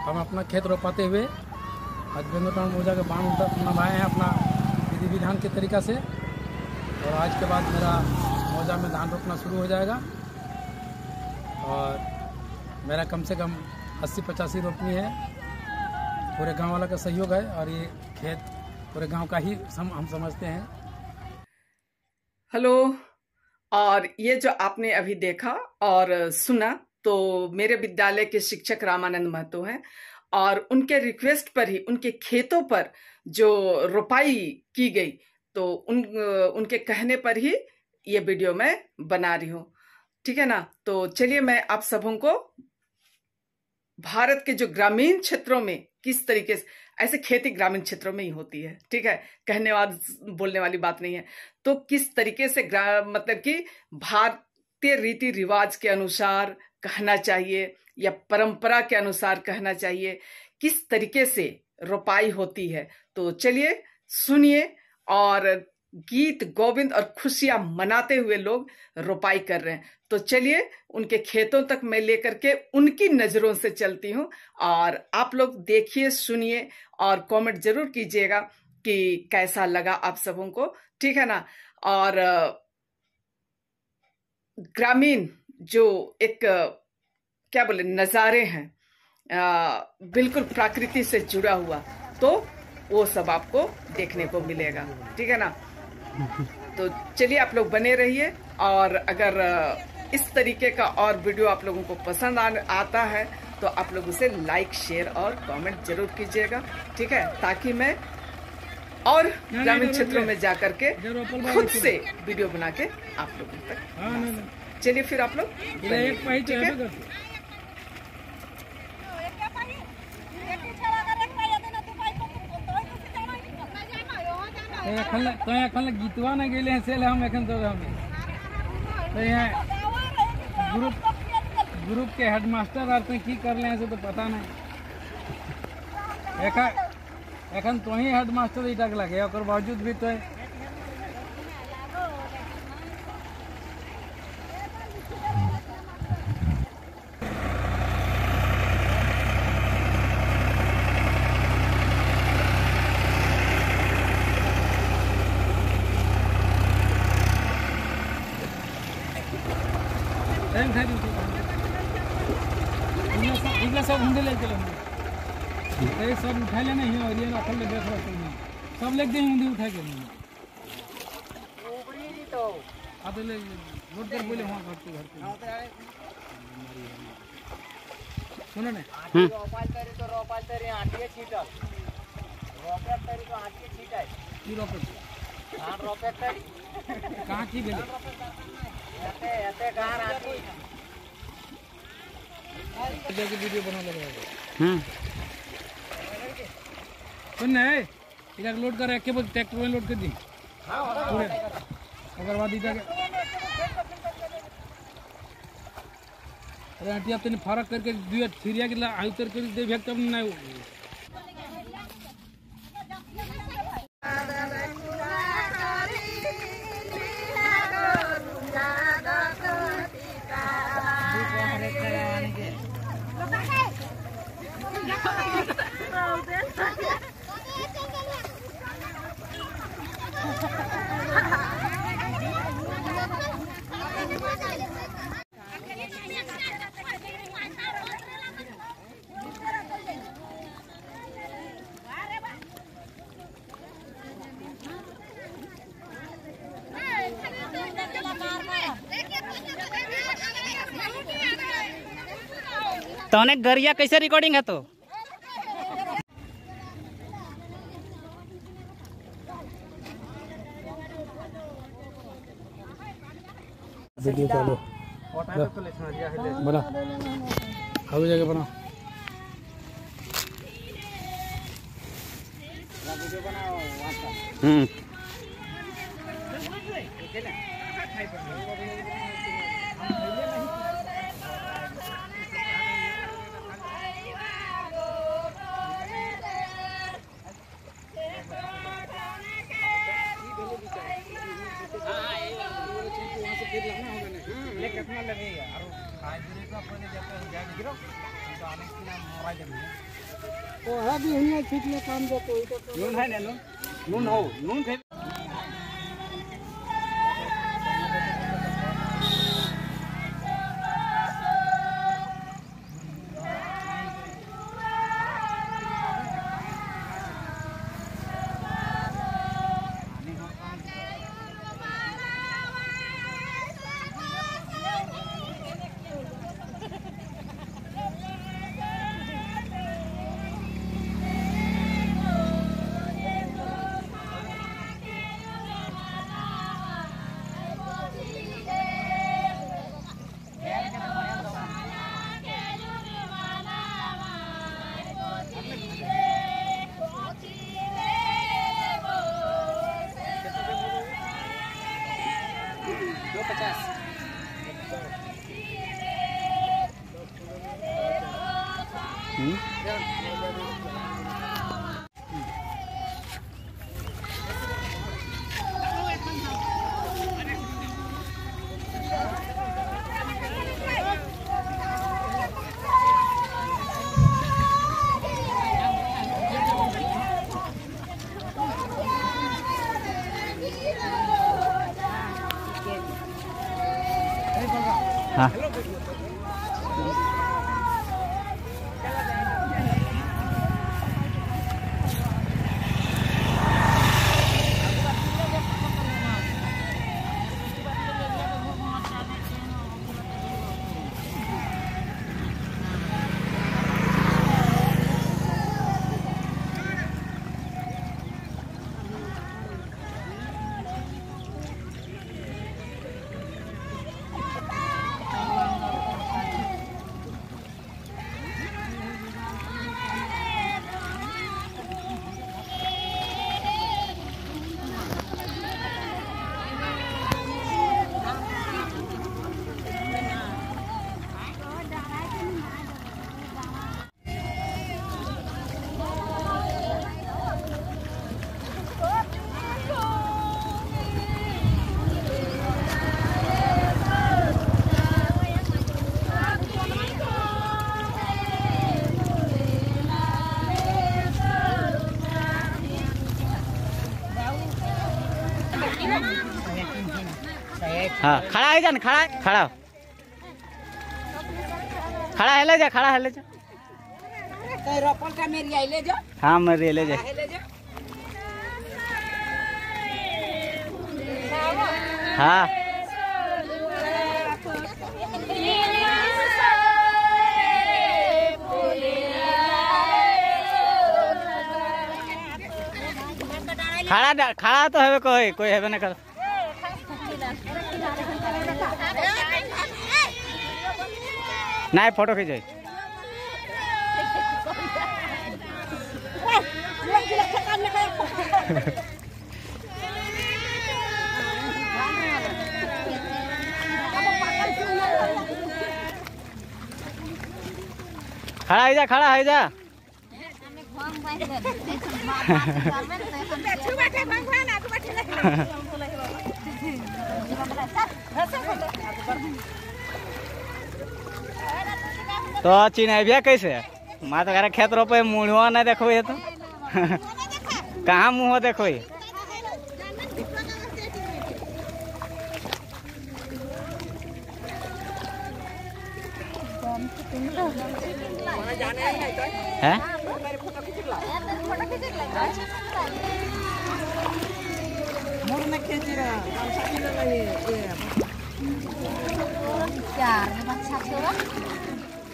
हम अपना खेत रोपाते हुए आज बेंगोटाउन मौजा के बांध नभाए हैं अपना विधि विधान के तरीका से। और आज के बाद मेरा मौजा में धान रोपना शुरू हो जाएगा और मेरा कम से कम 80-85 रोपनी है। पूरे गांव वाला का सहयोग है और ये खेत पूरे गांव का ही हम समझते हैं। हेलो, और ये जो आपने अभी देखा और सुना तो मेरे विद्यालय के शिक्षक रामानंद महतो हैं और उनके रिक्वेस्ट पर ही उनके खेतों पर जो रोपाई की गई तो उनके कहने पर ही ये वीडियो मैं बना रही हूँ। ठीक है ना। तो चलिए मैं आप सबों को भारत के जो ग्रामीण क्षेत्रों में किस तरीके से, ऐसे खेती ग्रामीण क्षेत्रों में ही होती है, ठीक है, बोलने वाली बात नहीं है। तो किस तरीके से मतलब कि भारतीय रीति रिवाज के अनुसार कहना चाहिए या परंपरा के अनुसार कहना चाहिए, किस तरीके से रोपाई होती है। तो चलिए सुनिए। और गीत गोविंद और खुशियां मनाते हुए लोग रोपाई कर रहे हैं। तो चलिए उनके खेतों तक मैं लेकर के उनकी नजरों से चलती हूं और आप लोग देखिए, सुनिए और कमेंट जरूर कीजिएगा कि कैसा लगा आप सबों को। ठीक है ना। और ग्रामीण जो एक क्या बोले नजारे हैं, बिल्कुल प्रकृति से जुड़ा हुआ, तो वो सब आपको देखने को मिलेगा। ठीक है ना। तो चलिए आप लोग बने रहिए और अगर इस तरीके का और वीडियो आप लोगों को पसंद आता है तो आप लोग उसे लाइक, शेयर और कमेंट जरूर कीजिएगा। ठीक है, ताकि मैं और ग्रामीण क्षेत्रों में जाकर के खुद से वीडियो बना के आप लोगों तक। चलिए फिर आप लोग गीतवा न गए से हम एखन तो ग्रुप के हेडमास्टर आर की कर ले से तो पता नहीं। एखन तो ही हेडमास्टर इटक लगे और बावजूद भी तो सब हिंदी ले चलो सब उठा लेना ही और ये रखल ले देख रहा सब लेके हिंदी उठा के तो आते ले लोड कर बोले वहां घर पे सुनो ने रोपाल तरी आटिए छीटल रोपे तरी तो आटिए छीटाय की रोपे धान रोपे तरी कहां की गेले एते गार आटी वीडियो बना लगा। सुन इधर लोड कर रखे ट्रैक्टर में लोड कर दी पूरे अगर बाद इधर अरे आंटी आप फर्क करके दुआ थिरिया के ला उतर कर दे भेक तब नहीं तो अनेक गरिया कैसे रिकॉर्डिंग है तो वीडियो चालू बना आगे जाके बना कितना लगेगा और हाजिरी को अपने जब बैग गिरो तो आने की ना मोबाइल पोहा भी हमने ठीक में काम दो कोई तो नून है ना नून हो नून थे हाँ हाँ खड़ा है जान खड़ा खड़ा खड़ा है ले जा खड़ा है ले जा रोपल का मेरी आई ले जो हाँ मेरी ले जा हाँ खड़ा तो है कोई है ना कर नहीं फोटो खींचे खड़ा है जा तो चिन्ह कैसे माँ तो खेत रोपे मुँह नहीं देखो ये तो कहाँ मुँह देखो है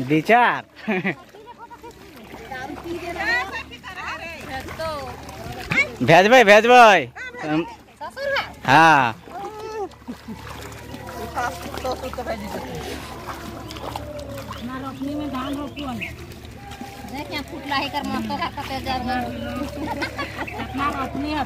विचार भेजब हाँ रोपनी में धान रोपू देख फुटला है कर मस्तो का कते जर अपना रोपनी है